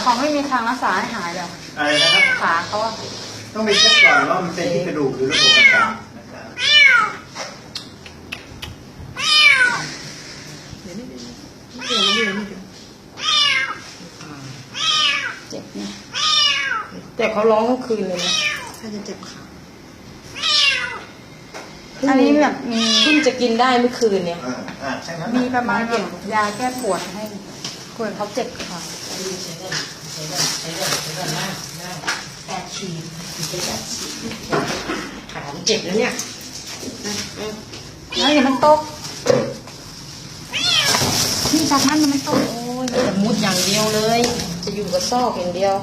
เขาไม่มีทางรักษาให้หายเลย อะไรนะครับ ขาเขาอะ ต้องไปเช็คก่อนว่ามันเป็นที่กระดูกหรือระบบประสาทนะครับ เจ็บเนี่ยแต่เขาร้องทั้งคืนเลยนะ ถ้าจะเจ็บขา อันนี้แบบมี เพิ่งจะกินได้เมื่อคืนเนี่ย ใช่ไหม มีประมาณแบบยาแก้ปวดให้คุยเขาเจ็บขา แปดฉีดขาเจ็บแล้วเนี่ย แล้วอย่ามันตกนี่จากนั้นมันตก โอ้ยมันจะมุดอย่างเดียวเลย จะอยู่กับซอกอย่างเดียว